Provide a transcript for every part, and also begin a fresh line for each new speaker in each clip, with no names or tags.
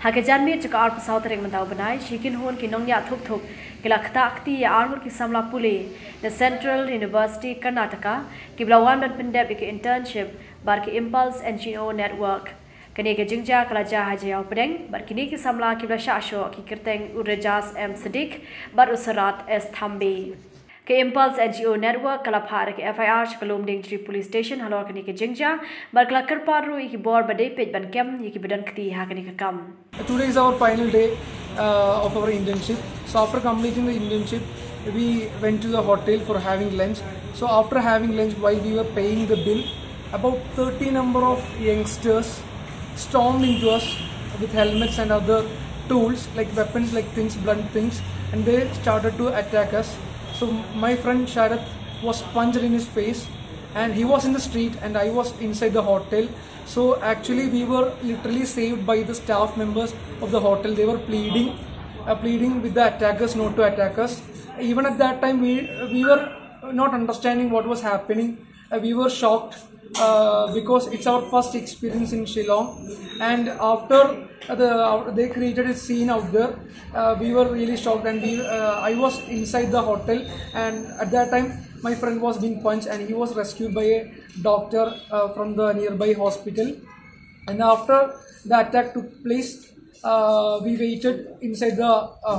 Hakajan mi juga arp South ring mentau benai shikin hon ki nongya thuk thuk kila Ktah Kti Arngut ki Samla Pule the Central University Karnataka Kiba wan Pyntbit ki internship bar ki Impulse NGO network kini ke jingja kalaja hajau pedeng bar kini ki Samla Kiba Shah ki kirteng Urajas M Siddiq bar usarat S Thambi ke Impulse NGO network kala phar ke FIR Shakalom Dingri police station halor kini ke jingja bar kala kerparu ki bor bade page ban kem ki bedan kti ha kini ke kam.
Today is our final day of our internship. So after completing the internship, we went to the hotel for having lunch. So after having lunch, while we were paying the bill, about 30 number of youngsters stormed into us with helmets and other tools like weapons, like things, blunt things, and they started to attack us. So my friend Shah Ktah was punched in his face, and he was in the street and I was inside the hotel. So actually we were literally saved by the staff members of the hotel. They were pleading with the attackers not to attack us. Even at that time we were not understanding what was happening. We were shocked because it's our first experience in Shillong, and after they created a scene out there, we were really shocked, and I was inside the hotel, and at that time my friend was being punched and he was rescued by a doctor from the nearby hospital. And after the attack took place, we waited inside the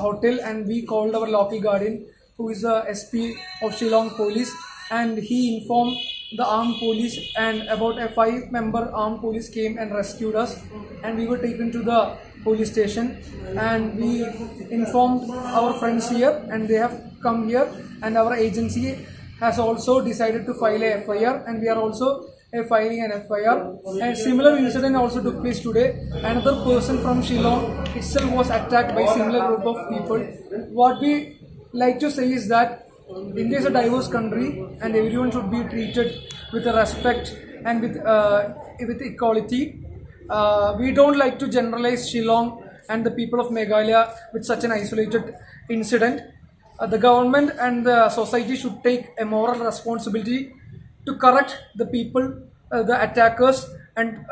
hotel and we called our local guardian, who is the SP of Shillong Police, and he informed the armed police, and about a 5-member armed police came and rescued us, and we were taken to the police station, and we informed our friends here and they have come here, and our agency has also decided to file a FIR, and we are also filing an FIR. And similar incident also took place today. Another person from Shillong itself was attacked by similar group of people. What we like to say is that India is a diverse country and everyone should be treated with respect and with equality. We don't like to generalize Shillong and the people of Meghalaya with such an isolated incident. The government and the society should take a moral responsibility to correct the people, the attackers, and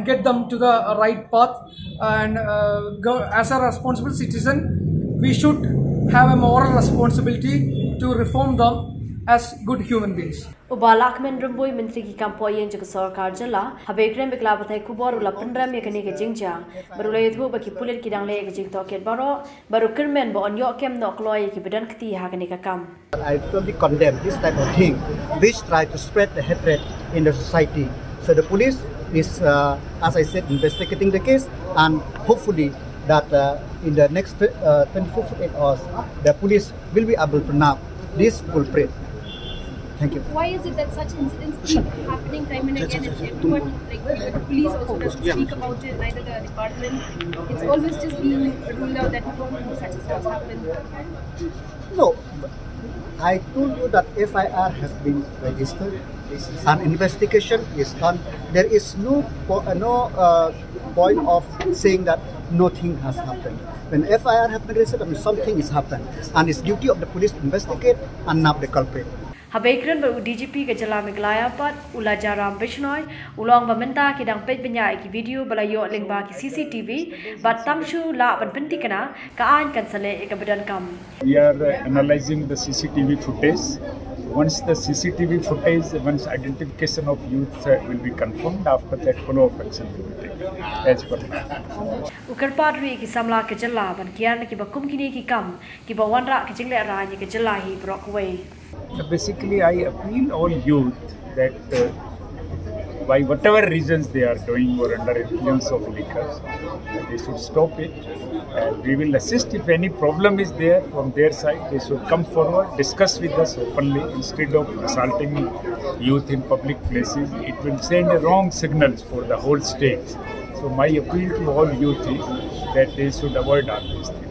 get them to the right path. And as a responsible citizen, we should have a moral responsibility to reform them as good human beings.
Ubalak men rumboy menteri ki kampoyen jek sarkar jala habekrem bekla bathai kubor ula pandram yakani ke jingja barulay thu baki pulir ki dangle ke jing toket baro baru kermen bo onyo kem nok loy ki bedan kti ha kani ka kam.
I totally condemn this type of thing which try to spread the hatred in the society. So the police is as I said, investigating the case, and hopefully that in the next 24 hours the police will be able to nab this culprit. Thank you.
Why is it that such incidents keep happening time and again, and everyone, like the police also doesn't speak about it, neither the department? It's always just being ruled out that we don't know such and such happened.
No, I told you that FIR has been registered, an investigation is done. There is no point of saying that nothing has happened. When FIR has been registered, I mean, something is happened, and it's duty of the police to investigate and nab the culprit.
Habekren baru DGP ke Jala Meghalaya pat ula jaram Bishnoi ulong bamenta ki dang page benya ki video balayo lingba ki CCTV bat tangshu la ban pentikana ka an kansale ek bedan kam.
We are analyzing the CCTV footage. Once the CCTV footage, once identification of youth will be confirmed, after that follow-up action will be taken as per now.
Ukarpadri ki Samla ke Jala ban kian ki bakum kini ki kam ki bawanra ki jingle aranya ke Jala hi Brockway.
Basically, I appeal all youth that by whatever reasons they are doing or under influence of liquor, they should stop it, and we will assist. If any problem is there from their side, they should come forward, discuss with us openly instead of assaulting youth in public places. It will send wrong signals for the whole state. So my appeal to all youth is that they should avoid all these things.